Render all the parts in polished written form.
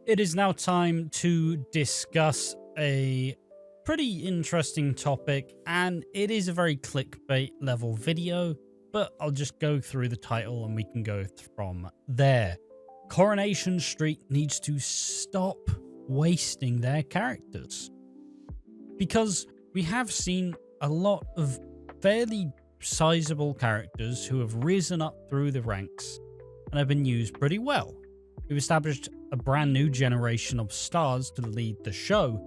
It is now time to discuss a pretty interesting topic, and it is a very clickbait level video, but I'll just go through the title and we can go from there. Coronation Street needs to stop wasting their characters, because we have seen a lot of fairly sizable characters who have risen up through the ranks and have been used pretty well. We've established a brand new generation of stars to lead the show,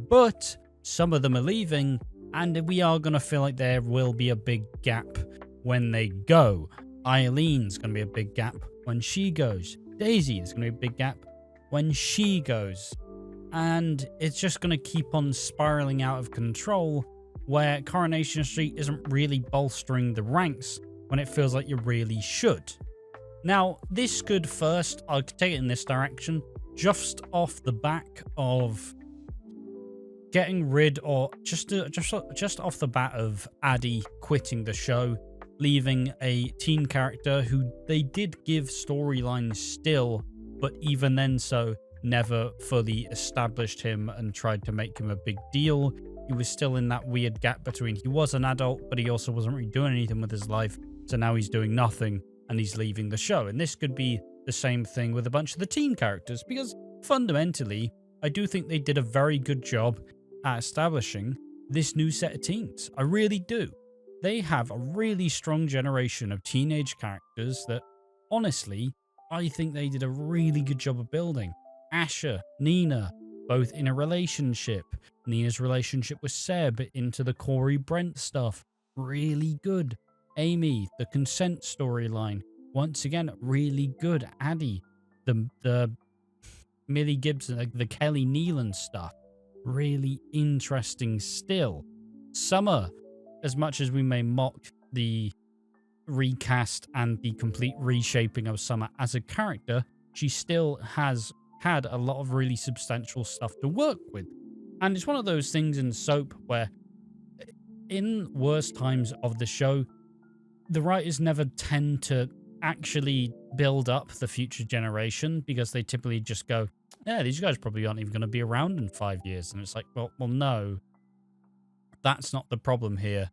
but some of them are leaving, and we are going to feel like there will be a big gap when they go. Eileen's going to be a big gap when she goes. Daisy is going to be a big gap when she goes. And it's just going to keep on spiraling out of control, where Coronation Street isn't really bolstering the ranks when it feels like you really should. Now, this could first, I could take it in this direction, just off the back of getting rid, or just off the bat of Addie quitting the show, leaving a teen character who they did give storylines still, but even then so, never fully established him and tried to make him a big deal. He was still in that weird gap between he was an adult, but he also wasn't really doing anything with his life, so now he's doing nothing. And he's leaving the show. And this could be the same thing with a bunch of the teen characters, because fundamentally, I do think they did a very good job at establishing this new set of teens. I really do. They have a really strong generation of teenage characters that, honestly, I think they did a really good job of building. Asher, Nina, both in a relationship. Nina's relationship with Seb into the Corey Brent stuff. Really good. Amy, the consent storyline, once again, really good. Addie, the Millie Gibson, the Kelly Nealon stuff, really interesting still. Summer, as much as we may mock the recast and the complete reshaping of Summer as a character, she still has had a lot of really substantial stuff to work with. And it's one of those things in soap where, in worst times of the show, the writers never tend to actually build up the future generation, because they typically just go, yeah, these guys probably aren't even going to be around in 5 years. And it's like, well, no, that's not the problem here.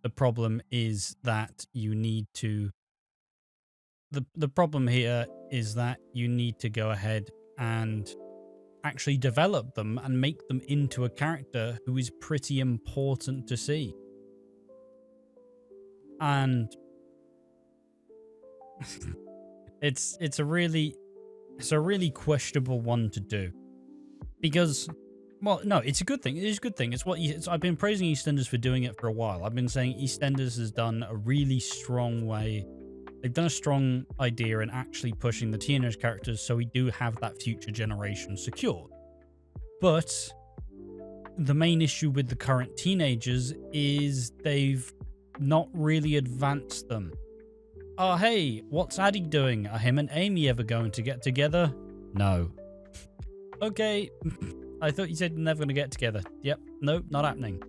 The problem is that you need to, the problem here is that you need to go ahead and actually develop them and make them into a character who is pretty important to see. And it's a really questionable one to do, because, well, no, it's a good thing. It is a good thing. I've been praising EastEnders for doing it for a while. I've been saying EastEnders has done a really strong way. They've done a strong idea in actually pushing the teenage characters, so we do have that future generation secured. But the main issue with the current teenagers is they've not really advanced them. Oh, hey, what's Addie doing? Are him and Amy ever going to get together? No. Okay, I thought you said you're never going to get together. Yep, nope, not happening.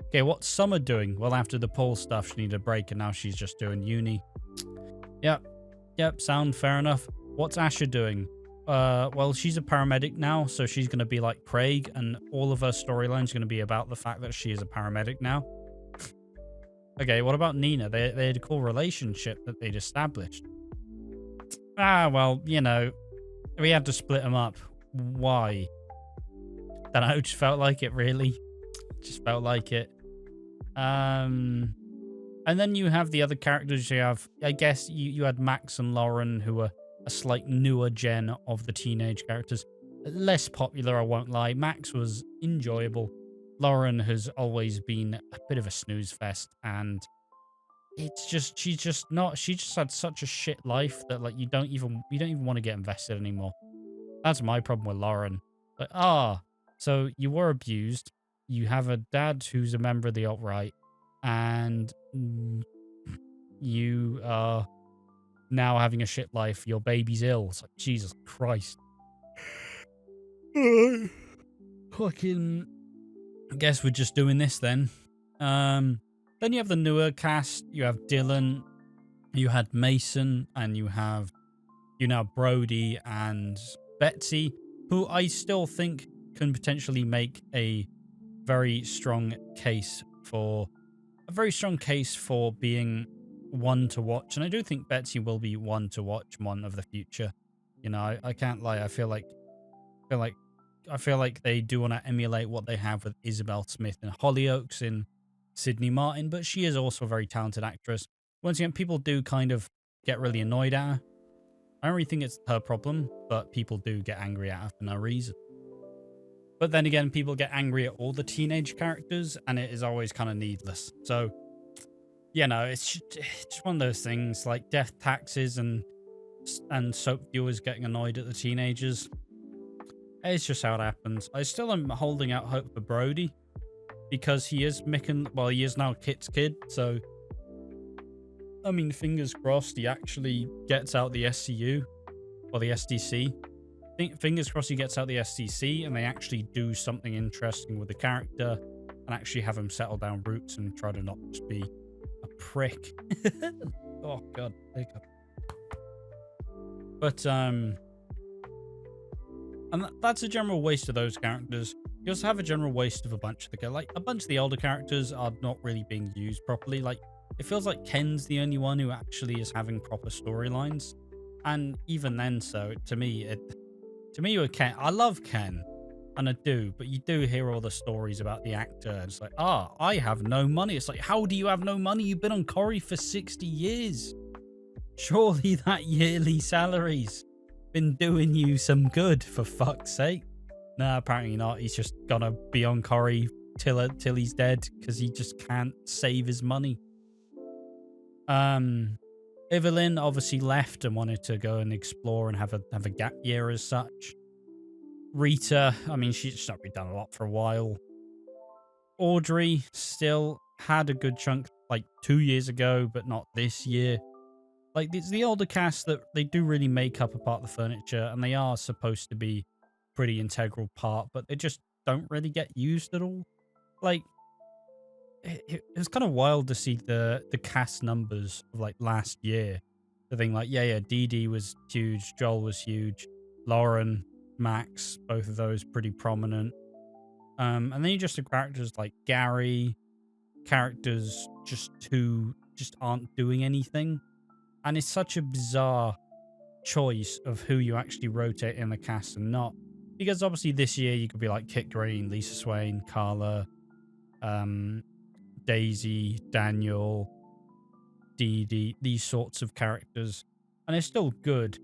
Okay, what's Summer doing? Well, after the Paul stuff, she needed a break, and now she's just doing uni. Yep, sound fair enough. What's Asher doing? Well, she's a paramedic now, so she's going to be like Craig, and all of her storyline's going to be about the fact that she is a paramedic now. Okay, what about Nina? They had a cool relationship that they'd established. Well, you know, we had to split them up. Why? I don't know, just felt like it, really. Just felt like it. And then you have the other characters. You have, I guess, you had Max and Lauren, who are a slight newer gen of the teenage characters. Less popular, I won't lie. Max was enjoyable. Lauren has always been a bit of a snooze fest, and she just had such a shit life that, like, you don't even want to get invested anymore. That's my problem with Lauren. Like, so you were abused. You have a dad who's a member of the alt-right, and you are now having a shit life. Your baby's ill. It's like, Jesus Christ. Fucking, I guess we're just doing this then. Then you have the newer cast. You have Dylan, you had Mason, and you have Brody and Betsy. who I still think can potentially make a very strong case for being one to watch. And I do think Betsy will be one to watch, one of the future. You know, I can't lie. Feel like I feel like they do want to emulate what they have with Isabel Smith and Hollyoaks in Sydney Martin, but she is also a very talented actress. Once again, people do kind of get really annoyed at her. I don't really think it's her problem, but people do get angry at her for no reason. But then again, people get angry at all the teenage characters, and it is always kind of needless. So, you know, it's just one of those things, like death taxes and soap viewers getting annoyed at the teenagers. It's just how it happens. I still am holding out hope for Brody, because he is he is now Kit's kid, so I mean, fingers crossed he actually gets out the SCU or the SDC. Fingers crossed he gets out the SDC and they actually do something interesting with the character and actually have him settle down roots and try to not just be a prick. Oh god, hiccup. But and that's a general waste of those characters. You also have a general waste of a bunch of the older characters are not really being used properly. Like, it feels like Ken's the only one who actually is having proper storylines, and even then, so to me with Ken, I love Ken, and I do, but you do hear all the stories about the actor, and it's like, I have no money. It's like, how do you have no money? You've been on Corrie for 60 years. Surely that yearly salary's been doing you some good, for fuck's sake. No, apparently not. He's just gonna be on Corrie till he's dead because he just can't save his money. Evelyn obviously left and wanted to go and explore and have a gap year as such. Rita, I mean, she's not really done a lot for a while. Audrey still had a good chunk like 2 years ago, but not this year. Like, it's the older cast that they do really make up a part of the furniture, and they are supposed to be pretty integral part, but they just don't really get used at all. Like, it was kind of wild to see the cast numbers of like last year. The thing like, yeah, Dee Dee was huge, Joel was huge, Lauren, Max, both of those pretty prominent. And then you just have characters like Gary, characters who aren't doing anything. And it's such a bizarre choice of who you actually rotate in the cast and not. Because obviously this year you could be like Kit Green, Lisa Swain, Carla, Daisy, Daniel, Dee Dee, these sorts of characters. And it's still good,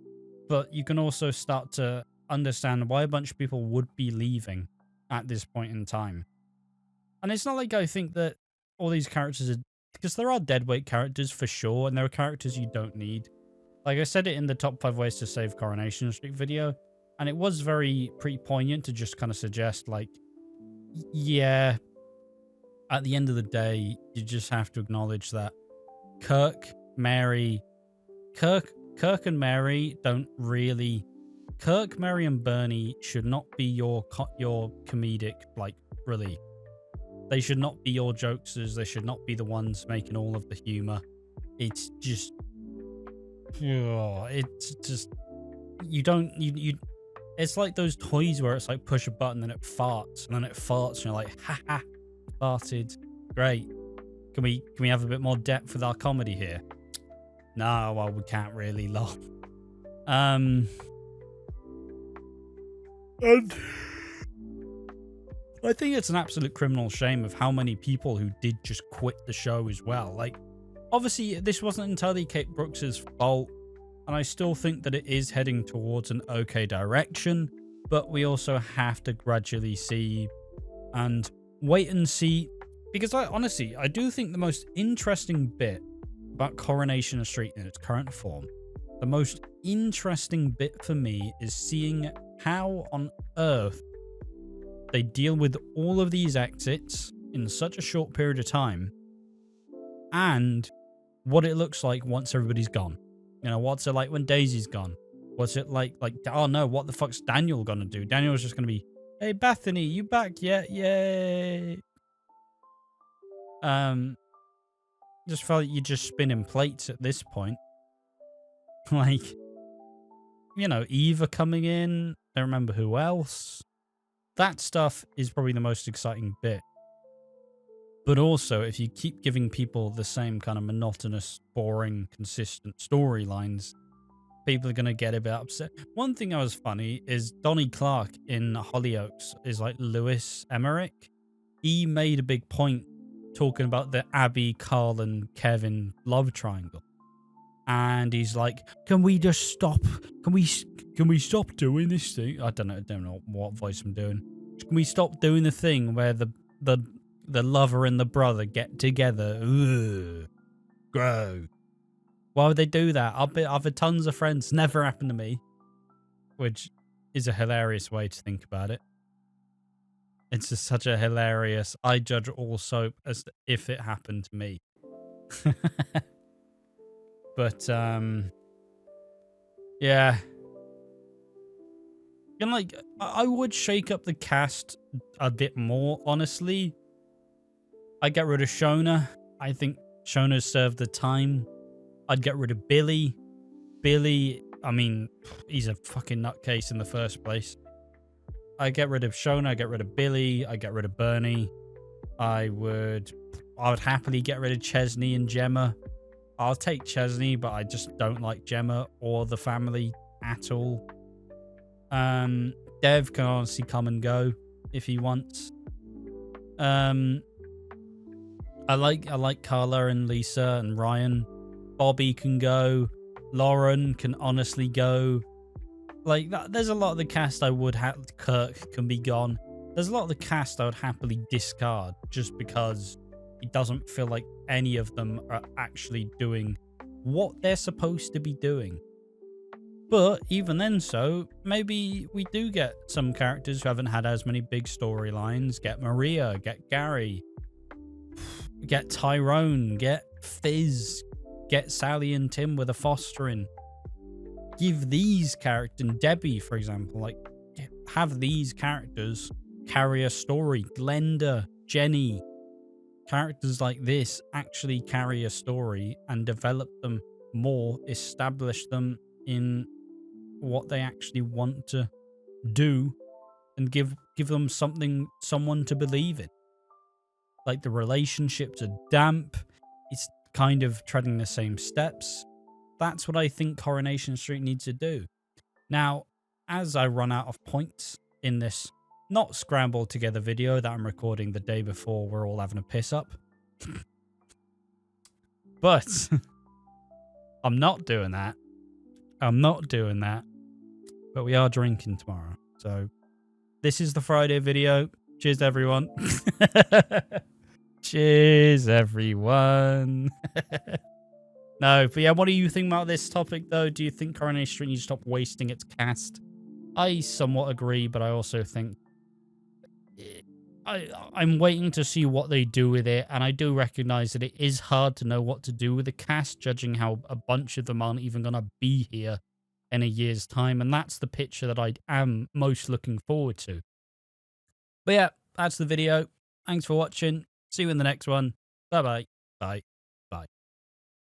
but you can also start to understand why a bunch of people would be leaving at this point in time. And it's not like I think that all these characters are... Because there are deadweight characters for sure, and there are characters you don't need. Like I said it in the top 5 ways to save Coronation Street video, and it was pretty poignant to just kind of suggest, like, yeah, at the end of the day, you just have to acknowledge that Kirk and Mary don't really... Kirk, Mary, and Bernie should not be your comedic, like, relief. They should not be your jokesters. They should not be the ones making all of the humor. It's just... it's just... It's like those toys where it's like push a button and it farts, and then it farts and you're like, ha, farted. Great. Can we have a bit more depth with our comedy here? No, well, we can't really laugh. And I think it's an absolute criminal shame of how many people who did just quit the show as well. Like, obviously, this wasn't entirely Kate Brooks's fault, and I still think that it is heading towards an okay direction, but we also have to gradually see and wait and see, because I do think the most interesting bit about Coronation Street in its current form, the most interesting bit for me is seeing how on earth they deal with all of these exits in such a short period of time, and what it looks like once everybody's gone. You know, what's it like when Daisy's gone? What's it like, oh no, what the fuck's Daniel gonna do? Daniel's just gonna be, hey Bethany, you back yet? Yay. Just felt like you're just spinning plates at this point. Like, you know, Eva coming in, don't remember who else. That stuff is probably the most exciting bit. But also, if you keep giving people the same kind of monotonous, boring, consistent storylines, people are going to get a bit upset. One thing that was funny is Donnie Clark in Hollyoaks is like Lewis Emmerich. He made a big point talking about the Abby, Carl, and Kevin love triangle. And he's like, can we just stop? Can we stop doing this thing? I don't know what voice I'm doing. Can we stop doing the thing where the lover and the brother get together? Ugh. Gross. Why would they do that? I've had tons of friends. Never happened to me. Which is a hilarious way to think about it. It's just such a hilarious... I judge all soap as if it happened to me. But, yeah. And, like, I would shake up the cast a bit more, honestly. I'd get rid of Shona. I think Shona's served the time. I'd get rid of Billy. Billy, I mean, he's a fucking nutcase in the first place. I'd get rid of Shona. I'd get rid of Billy. I'd get rid of Bernie. I would happily get rid of Chesney and Gemma. I'll take Chesney, but I just don't like Gemma or the family at all. Dev can honestly come and go if he wants. I like Carla and Lisa and Ryan. Bobby can go. Lauren can honestly go. Like, there's a lot of the cast I would have. Kirk can be gone. There's a lot of the cast I would happily discard just because it doesn't feel like any of them are actually doing what they're supposed to be doing. But even then, maybe we do get some characters who haven't had as many big storylines. Get Maria, get Gary, get Tyrone, get Fizz, get Sally and Tim with a fostering. Give these characters, Debbie, for example, like, have these characters carry a story. Glenda, Jenny, characters like this actually carry a story and develop them more, establish them in what they actually want to do, and give them someone to believe in. Like, the relationships are damp. It's kind of treading the same steps. That's what I think Coronation Street needs to do. Now, as I run out of points in this not scrambled together video that I'm recording the day before we're all having a piss up. But I'm not doing that. But we are drinking tomorrow. So this is the Friday video. Cheers, everyone. Cheers, everyone. No, but yeah, what do you think about this topic, though? Do you think Coronation Street needs to stop wasting its cast? I somewhat agree, but I also think I'm waiting to see what they do with it, and I do recognize that it is hard to know what to do with the cast, judging how a bunch of them aren't even going to be here in a year's time, and that's the picture that I am most looking forward to. But yeah, that's the video. Thanks for watching. See you in the next one. Bye-bye. Bye.